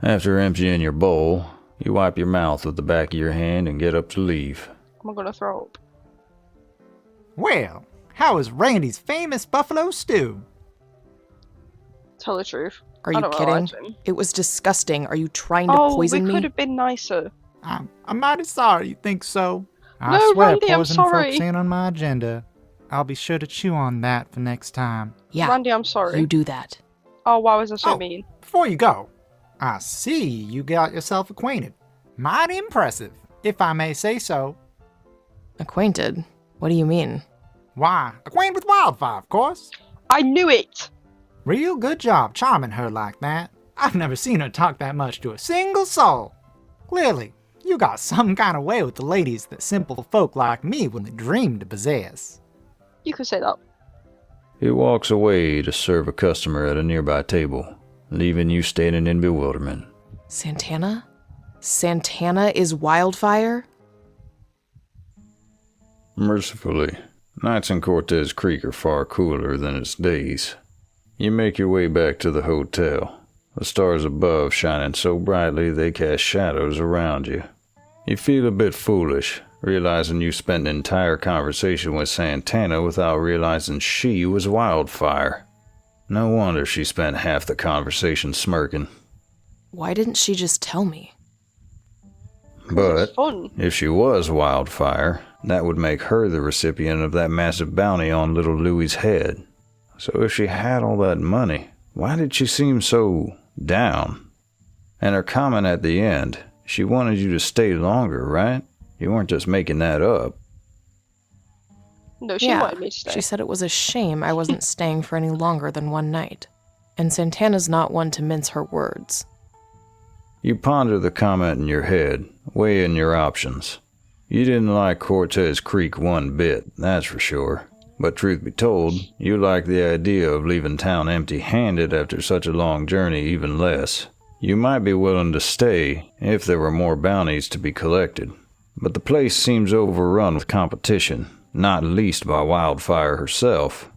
After emptying your bowl, you wipe your mouth with the back of your hand and get up to leave. I'm gonna throw up. Well, how is Randy's famous buffalo stew? Tell the truth. Are I you don't wanna lie kidding? to him. It was disgusting. Are you trying to Oh, poison we me? could have been nicer. I'm mighty sorry you think so. I No, swear Randy, I'm poison folks sorry. ain't on my agenda. I'll be sure to chew on that for next time. Yeah, Randy, I'm sorry. you do that. Oh, why was I so mean? Before you go, I see you got yourself acquainted. Mighty impressive, if I may say so. Acquainted? What do you mean? Why, acquainted with Wildfire, of course. I knew it! Real good job charming her like that. I've never seen her talk that much to a single soul. Clearly, you got some kind of way with the ladies that simple folk like me wouldn't dream to possess. You could say that. He walks away to serve a customer at a nearby table, leaving you standing in bewilderment. Santana? Santana is Wildfire? Mercifully, nights in Cortez Creek are far cooler than its days. You make your way back to the hotel, the stars above shining so brightly they cast shadows around you. You feel a bit foolish, realizing you spent an entire conversation with Santana without realizing she was Wildfire. No wonder she spent half the conversation smirking. Why didn't she just tell me? But Fun. if she was Wildfire, that would make her the recipient of that massive bounty on little Louie's head. So if she had all that money, why did she seem so down? And her comment at the end, she wanted you to stay longer, right? You weren't just making that up. No, she Yeah, wanted me to stay. she said it was a shame I wasn't staying for any longer than one night. And Santana's not one to mince her words. You ponder the comment in your head, weighing your options. You didn't like Cortez Creek one bit, that's for sure. But truth be told, you like the idea of leaving town empty-handed after such a long journey even less. You might be willing to stay if there were more bounties to be collected. But the place seems overrun with competition, not least by Wildfire herself.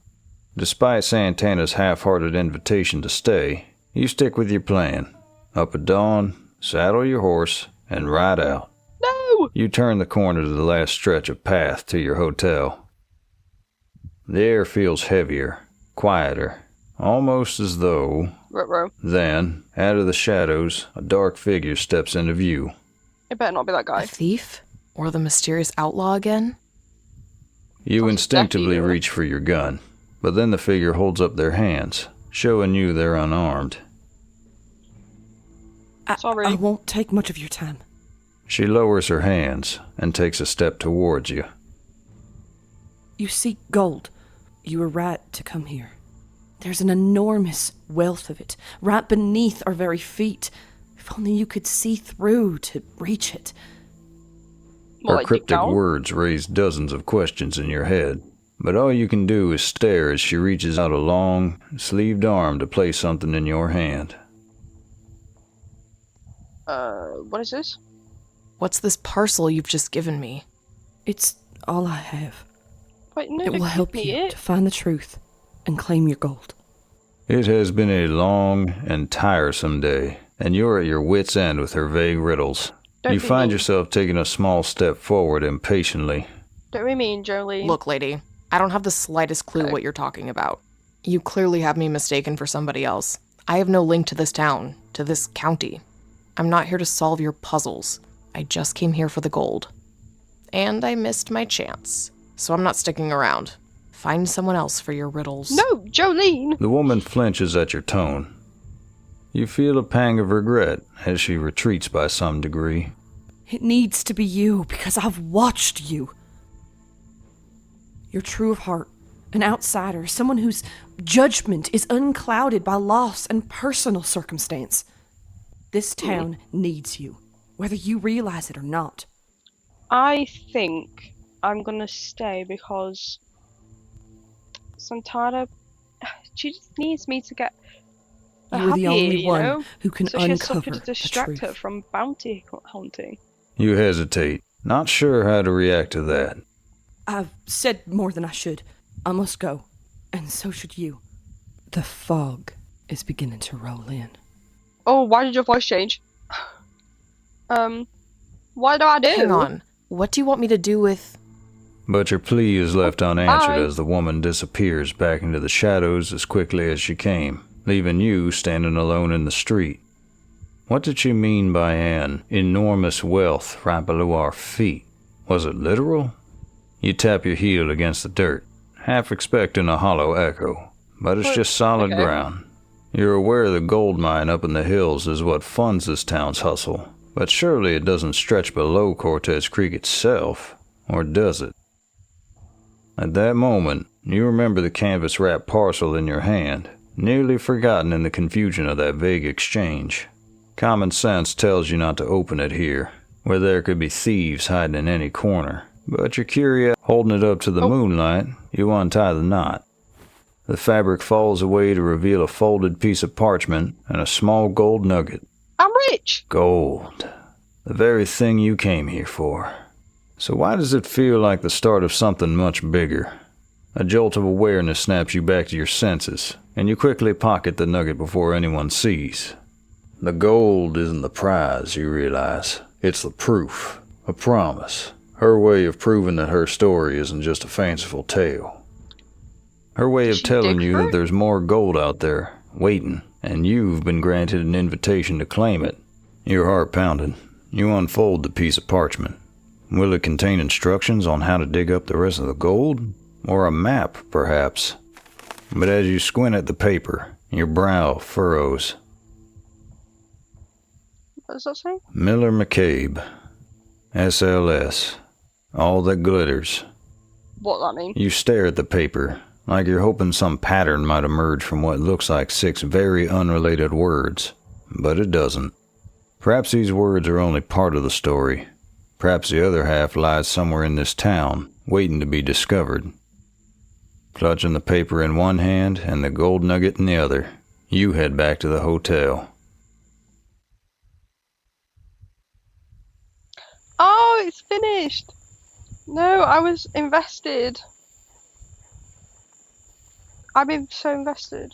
Despite Santana's half-hearted invitation to stay, you stick with your plan. Up at dawn, saddle your horse, and ride out. No! You turn the corner to the last stretch of path to your hotel. The air feels heavier, quieter, almost as though... Ruh-roh. Then, out of the shadows, a dark figure steps into view. It better not be that guy. A thief? Or the mysterious outlaw again? You instinctively Definitely. reach for your gun, but then the figure holds up their hands, showing you they're unarmed. Sorry. I won't take much of your time. She lowers her hands and takes a step towards you. You seek gold. You were right to come here. There's an enormous wealth of it, right beneath our very feet. If only you could see through to reach it. Her cryptic words raise dozens of questions in your head, but all you can do is stare as she reaches out a long, sleeved arm to place something in your hand. What is this? What's this parcel you've just given me? It's all I have. Wait, no, It will help you to find the truth and claim your gold. It has been a long and tiresome day, and you're at your wit's end with her vague riddles. Don't You be find mean. yourself taking a small step forward impatiently. Don't be mean, Jolene. Look, lady, I don't have the slightest clue what you're talking about. You clearly have me mistaken for somebody else. I have no link to this town, to this county. I'm not here to solve your puzzles. I just came here for the gold. And I missed my chance, so I'm not sticking around. Find someone else for your riddles. No, Jolene! The woman flinches at your tone. You feel a pang of regret as she retreats by some degree. It needs to be you because I've watched you. You're true of heart, an outsider, someone whose judgment is unclouded by loss and personal circumstance. This town needs you, whether you realize it or not. I think I'm gonna stay because Santana, she just needs me to get You're the only one know? who can so she has something uncover to the distract her truth. from bounty hunting. You hesitate, not sure how to react to that. I've said more than I should. I must go, and so should you. The fog is beginning to roll in. Oh, why did your voice change? What do I do? Hang on. What do you want me to do with... But your plea is left unanswered Bye. as the woman disappears back into the shadows as quickly as she came, leaving you standing alone in the street. What did she mean by an enormous wealth right below our feet? Was it literal? You tap your heel against the dirt, half expecting a hollow echo, but it's just solid ground. You're aware the gold mine up in the hills is what funds this town's hustle, but surely it doesn't stretch below Cortez Creek itself, or does it? At that moment, you remember the canvas-wrapped parcel in your hand, nearly forgotten in the confusion of that vague exchange. Common sense tells you not to open it here, where there could be thieves hiding in any corner, but you're curious. Holding it up to the moonlight, you untie the knot. The fabric falls away to reveal a folded piece of parchment and a small gold nugget. I'm rich! Gold. The very thing you came here for. So why does it feel like the start of something much bigger? A jolt of awareness snaps you back to your senses, and you quickly pocket the nugget before anyone sees. The gold isn't the prize, you realize. It's the proof, a promise. Her way of proving that her story isn't just a fanciful tale. Her way of telling you that there's more gold out there, waiting, and you've been granted an invitation to claim it. Your heart pounding, you unfold the piece of parchment. Will it contain instructions on how to dig up the rest of the gold? Or a map, perhaps? But as you squint at the paper, your brow furrows. What does that say? Miller McCabe. SLS. All that glitters. What that mean? You stare at the paper, like you're hoping some pattern might emerge from what looks like 6 very unrelated words. But it doesn't. Perhaps these words are only part of the story. Perhaps the other half lies somewhere in this town, waiting to be discovered. Clutching the paper in one hand and the gold nugget in the other, you head back to the hotel. Oh, it's finished! No, I was invested. I've been so invested.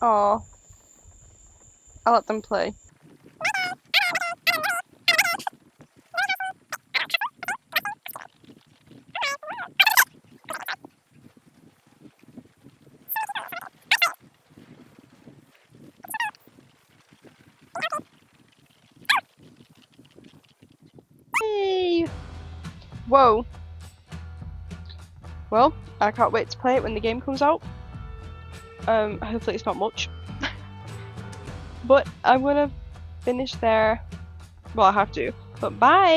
Oh. I'll let them play. Yay! Whoa. Well, I can't wait to play it when the game comes out. Hopefully it's not much. But I'm gonna finish there. Well, I have to. But bye!